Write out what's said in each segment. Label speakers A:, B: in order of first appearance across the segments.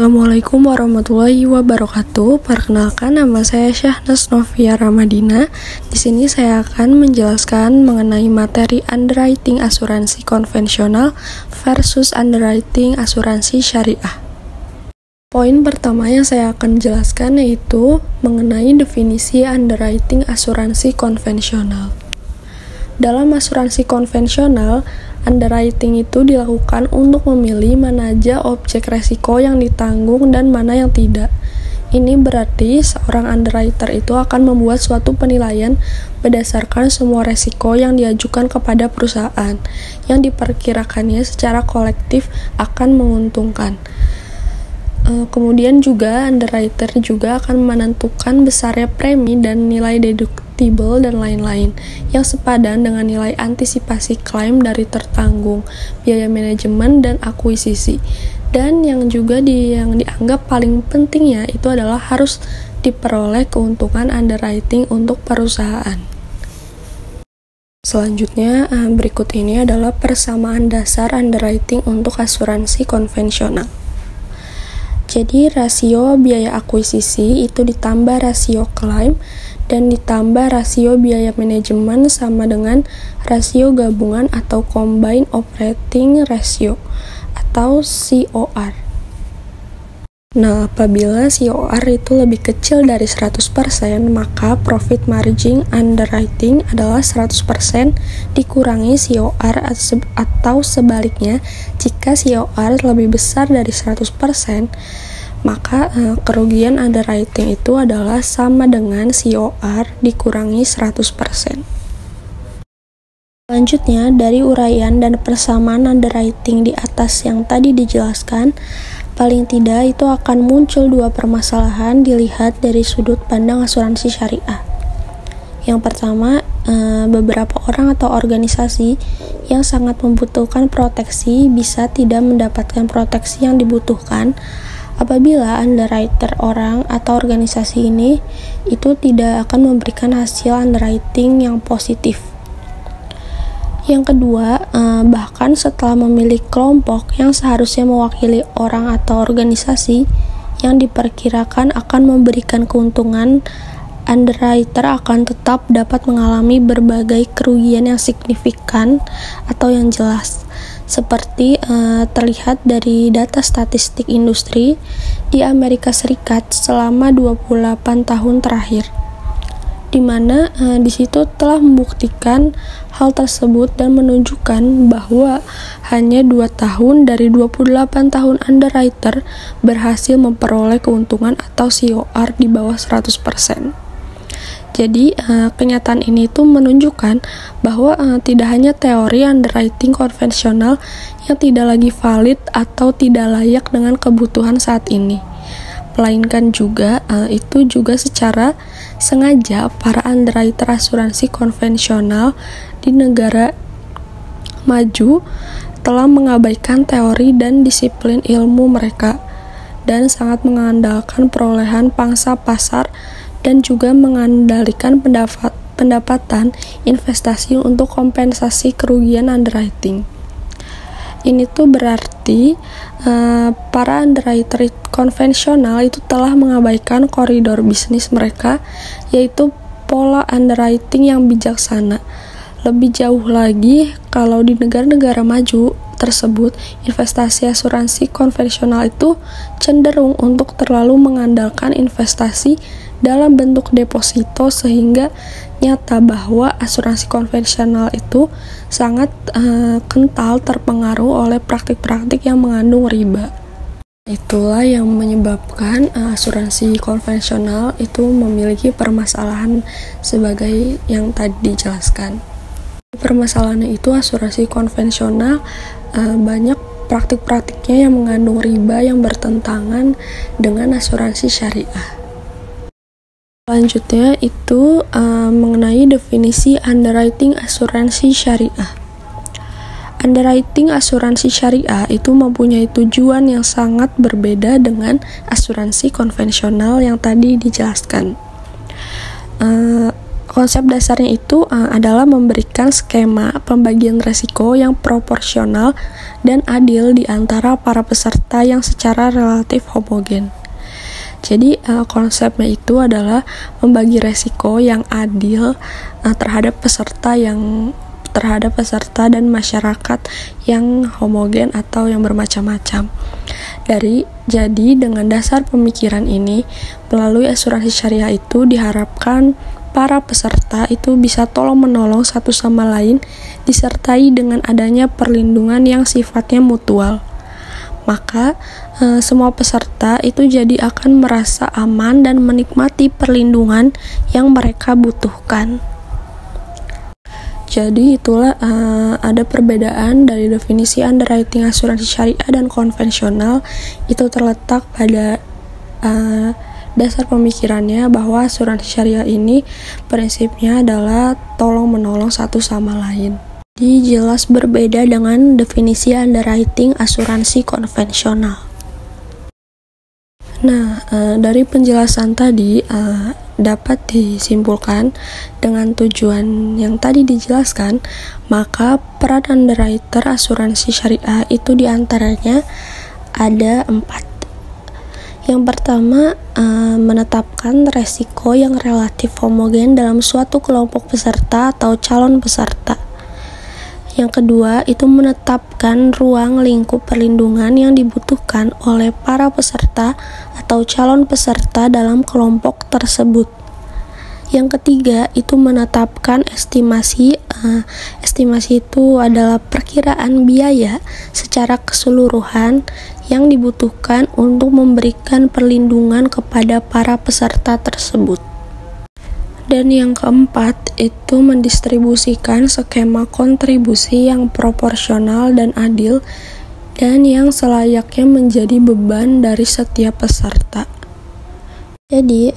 A: Assalamualaikum warahmatullahi wabarakatuh. Perkenalkan, nama saya Syahnas Novia Ramadina. Di sini saya akan menjelaskan mengenai materi underwriting asuransi konvensional versus underwriting asuransi syariah. Poin pertama yang saya akan jelaskan yaitu mengenai definisi underwriting asuransi konvensional. Dalam asuransi konvensional, underwriting itu dilakukan untuk memilih mana aja objek resiko yang ditanggung dan mana yang tidak. Ini berarti seorang underwriter itu akan membuat suatu penilaian berdasarkan semua resiko yang diajukan kepada perusahaan, yang diperkirakannya secara kolektif akan menguntungkan. Kemudian juga underwriter juga akan menentukan besarnya premi dan nilai deductible dan lain-lain yang sepadan dengan nilai antisipasi klaim dari tertanggung, biaya manajemen dan akuisisi. Dan yang juga yang dianggap paling pentingnya itu adalah harus diperoleh keuntungan underwriting untuk perusahaan. Selanjutnya, berikut ini adalah persamaan dasar underwriting untuk asuransi konvensional. Jadi rasio biaya akuisisi itu ditambah rasio klaim dan ditambah rasio biaya manajemen sama dengan rasio gabungan atau combined operating ratio atau COR. Nah, apabila COR itu lebih kecil dari 100%, maka profit margin underwriting adalah 100% dikurangi COR atau sebaliknya, jika COR lebih besar dari 100%, maka kerugian underwriting itu adalah sama dengan COR dikurangi 100%. Selanjutnya, dari uraian dan persamaan underwriting di atas yang tadi dijelaskan, paling tidak itu akan muncul dua permasalahan dilihat dari sudut pandang asuransi syariah. Yang pertama, beberapa orang atau organisasi yang sangat membutuhkan proteksi bisa tidak mendapatkan proteksi yang dibutuhkan apabila underwriter orang atau organisasi ini itu tidak akan memberikan hasil underwriting yang positif. Yang kedua, bahkan setelah memilih kelompok yang seharusnya mewakili orang atau organisasi yang diperkirakan akan memberikan keuntungan, underwriter akan tetap dapat mengalami berbagai kerugian yang signifikan atau yang jelas, seperti terlihat dari data statistik industri di Amerika Serikat selama 28 tahun terakhir, di mana di situ telah membuktikan hal tersebut dan menunjukkan bahwa hanya 2 tahun dari 28 tahun underwriter berhasil memperoleh keuntungan atau COR di bawah 100%. Jadi kenyataan ini tuh menunjukkan bahwa tidak hanya teori underwriting konvensional yang tidak lagi valid atau tidak layak dengan kebutuhan saat ini, melainkan juga itu juga secara sengaja para underwriter asuransi konvensional di negara maju telah mengabaikan teori dan disiplin ilmu mereka dan sangat mengandalkan perolehan pangsa pasar dan juga mengandalkan pendapatan investasi untuk kompensasi kerugian underwriting. Ini tuh berarti para underwriter konvensional itu telah mengabaikan koridor bisnis mereka, yaitu pola underwriting yang bijaksana. Lebih jauh lagi, kalau di negara-negara maju tersebut, investasi asuransi konvensional itu cenderung untuk terlalu mengandalkan investasi dalam bentuk deposito, sehingga nyata bahwa asuransi konvensional itu sangat kental terpengaruh oleh praktik-praktik yang mengandung riba. Itulah yang menyebabkan asuransi konvensional itu memiliki permasalahan sebagai yang tadi dijelaskan. Permasalahannya itu asuransi konvensional banyak praktik-praktiknya yang mengandung riba yang bertentangan dengan asuransi syariah. Selanjutnya itu mengenai definisi underwriting asuransi syariah. Underwriting asuransi syariah itu mempunyai tujuan yang sangat berbeda dengan asuransi konvensional yang tadi dijelaskan. Konsep dasarnya itu adalah memberikan skema pembagian resiko yang proporsional dan adil di antara para peserta yang secara relatif homogen. Jadi konsepnya itu adalah membagi resiko yang adil terhadap peserta dan masyarakat yang homogen atau yang bermacam-macam. Jadi dengan dasar pemikiran ini, melalui asuransi syariah itu diharapkan para peserta itu bisa tolong-menolong satu sama lain, disertai dengan adanya perlindungan yang sifatnya mutual. Maka semua peserta itu jadi akan merasa aman dan menikmati perlindungan yang mereka butuhkan. Jadi itulah ada perbedaan dari definisi underwriting asuransi syariah dan konvensional. Itu terletak pada dasar pemikirannya bahwa asuransi syariah ini prinsipnya adalah tolong-menolong satu sama lain. Jadi jelas berbeda dengan definisi underwriting asuransi konvensional. Nah, dari penjelasan tadi dapat disimpulkan dengan tujuan yang tadi dijelaskan, maka peran underwriter asuransi syariah itu diantaranya ada 4. Yang pertama, menetapkan resiko yang relatif homogen dalam suatu kelompok peserta atau calon peserta. Yang kedua, itu menetapkan ruang lingkup perlindungan yang dibutuhkan oleh para peserta atau calon peserta dalam kelompok tersebut. Yang ketiga, itu menetapkan estimasi. Estimasi itu adalah perkiraan biaya secara keseluruhan yang dibutuhkan untuk memberikan perlindungan kepada para peserta tersebut. Dan yang keempat, itu mendistribusikan skema kontribusi yang proporsional dan adil dan yang selayaknya menjadi beban dari setiap peserta. Jadi,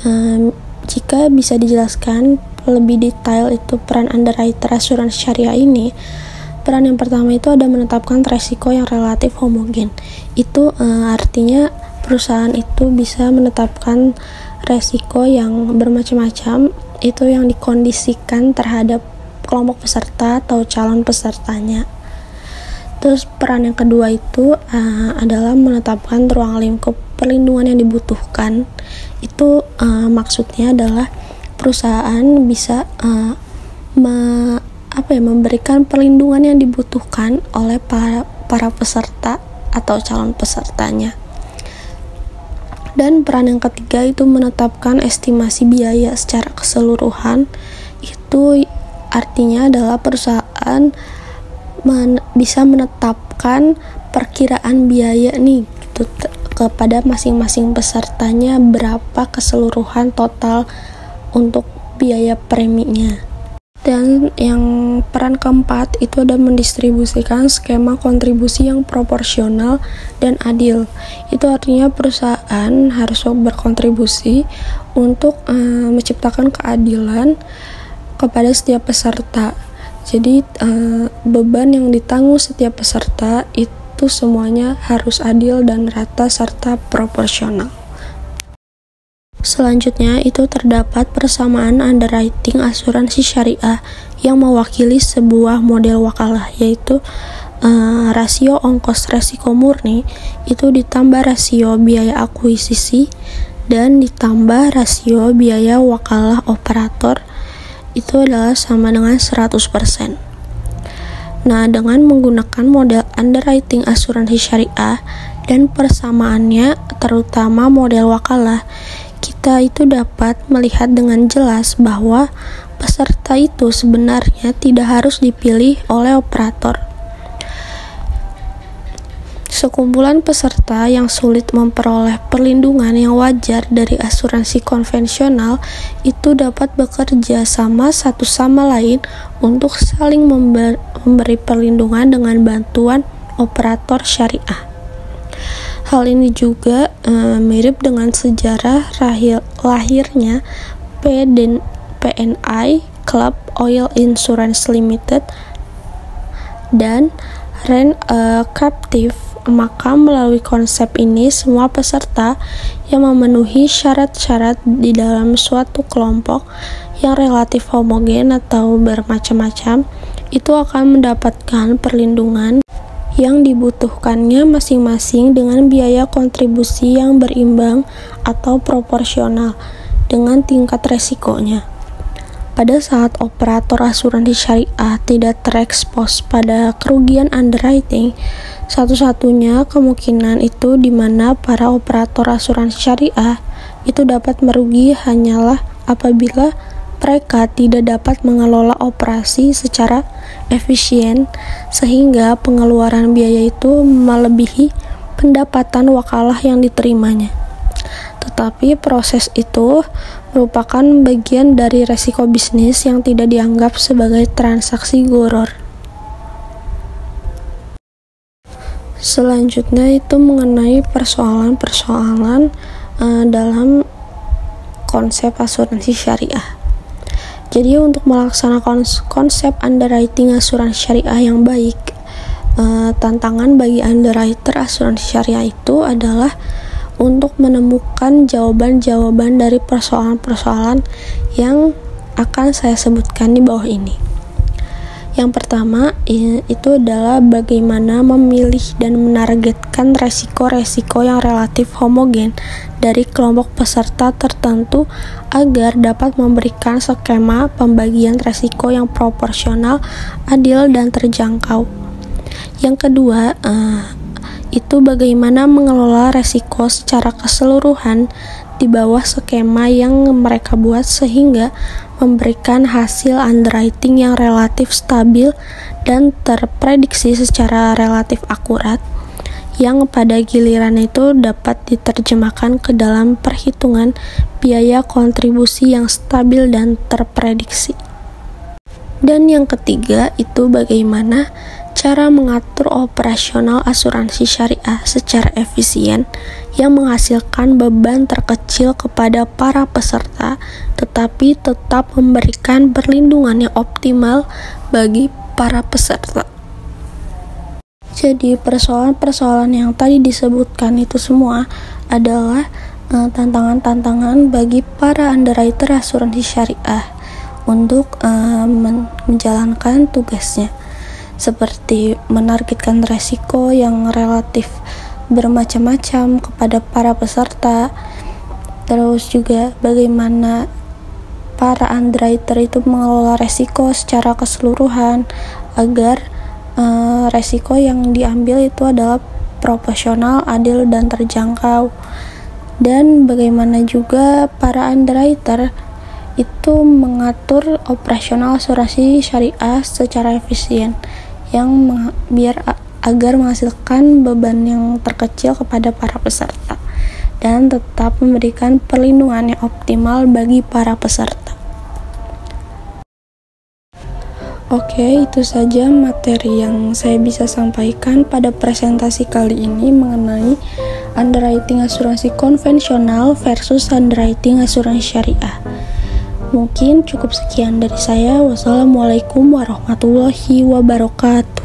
A: jika bisa dijelaskan lebih detail itu peran underwriter asuransi syariah ini, peran yang pertama itu ada menetapkan resiko yang relatif homogen. Itu artinya perusahaan itu bisa menetapkan resiko yang bermacam-macam, itu yang dikondisikan terhadap kelompok peserta atau calon pesertanya. Terus peran yang kedua itu adalah menetapkan ruang lingkup perlindungan yang dibutuhkan. Itu maksudnya adalah perusahaan bisa memberikan perlindungan yang dibutuhkan oleh para peserta atau calon pesertanya. Dan peran yang ketiga itu menetapkan estimasi biaya secara keseluruhan. Itu artinya adalah perusahaan bisa menetapkan perkiraan biaya nih gitu, kepada masing-masing pesertanya berapa keseluruhan total untuk biaya preminya. Dan yang peran keempat itu ada mendistribusikan skema kontribusi yang proporsional dan adil. Itu artinya perusahaan harus berkontribusi untuk menciptakan keadilan kepada setiap peserta. Jadi beban yang ditanggung setiap peserta itu semuanya harus adil dan rata serta proporsional. Selanjutnya itu terdapat persamaan underwriting asuransi syariah yang mewakili sebuah model wakalah, yaitu rasio ongkos resiko murni itu ditambah rasio biaya akuisisi dan ditambah rasio biaya wakalah operator itu adalah sama dengan 100%. Nah, dengan menggunakan model underwriting asuransi syariah dan persamaannya terutama model wakalah, kita itu dapat melihat dengan jelas bahwa peserta itu sebenarnya tidak harus dipilih oleh operator. Sekumpulan peserta yang sulit memperoleh perlindungan yang wajar dari asuransi konvensional itu dapat bekerja sama satu sama lain untuk saling memberi perlindungan dengan bantuan operator syariah. Hal ini juga mirip dengan sejarah lahirnya PNI Club Oil Insurance Limited dan Rent a Captive Maka melalui konsep ini, semua peserta yang memenuhi syarat-syarat di dalam suatu kelompok yang relatif homogen atau bermacam-macam itu akan mendapatkan perlindungan yang dibutuhkannya masing-masing dengan biaya kontribusi yang berimbang atau proporsional dengan tingkat resikonya. Pada saat operator asuransi syariah tidak terekspos pada kerugian underwriting, satu-satunya kemungkinan itu di mana para operator asuransi syariah itu dapat merugi hanyalah apabila mereka tidak dapat mengelola operasi secara efisien sehingga pengeluaran biaya itu melebihi pendapatan wakalah yang diterimanya. Tetapi proses itu merupakan bagian dari resiko bisnis yang tidak dianggap sebagai transaksi gharar. Selanjutnya itu mengenai persoalan-persoalan dalam konsep asuransi syariah. Jadi untuk melaksanakan konsep underwriting asuransi syariah yang baik, tantangan bagi underwriter asuransi syariah itu adalah untuk menemukan jawaban-jawaban dari persoalan-persoalan yang akan saya sebutkan di bawah ini. Yang pertama itu adalah bagaimana memilih dan menargetkan resiko-resiko yang relatif homogen dari kelompok peserta tertentu agar dapat memberikan skema pembagian resiko yang proporsional, adil, dan terjangkau. Yang kedua, itu bagaimana mengelola resiko secara keseluruhan di bawah skema yang mereka buat sehingga memberikan hasil underwriting yang relatif stabil dan terprediksi secara relatif akurat, yang pada giliran itu dapat diterjemahkan ke dalam perhitungan biaya kontribusi yang stabil dan terprediksi. Dan yang ketiga itu bagaimana cara mengatur operasional asuransi syariah secara efisien yang menghasilkan beban terkecil kepada para peserta tetapi tetap memberikan perlindungan yang optimal bagi para peserta. Jadi persoalan-persoalan yang tadi disebutkan itu semua adalah tantangan-tantangan bagi para underwriter asuransi syariah untuk menjalankan tugasnya, seperti menargetkan resiko yang relatif bermacam-macam kepada para peserta, terus juga bagaimana para underwriter itu mengelola resiko secara keseluruhan agar resiko yang diambil itu adalah proporsional, adil, dan terjangkau, dan bagaimana juga para underwriter itu mengatur operasional asuransi syariah secara efisien yang agar menghasilkan beban yang terkecil kepada para peserta dan tetap memberikan perlindungan yang optimal bagi para peserta. Oke, itu saja materi yang saya bisa sampaikan pada presentasi kali ini mengenai underwriting asuransi konvensional versus underwriting asuransi syariah. Mungkin cukup sekian dari saya. Wassalamualaikum warahmatullahi wabarakatuh.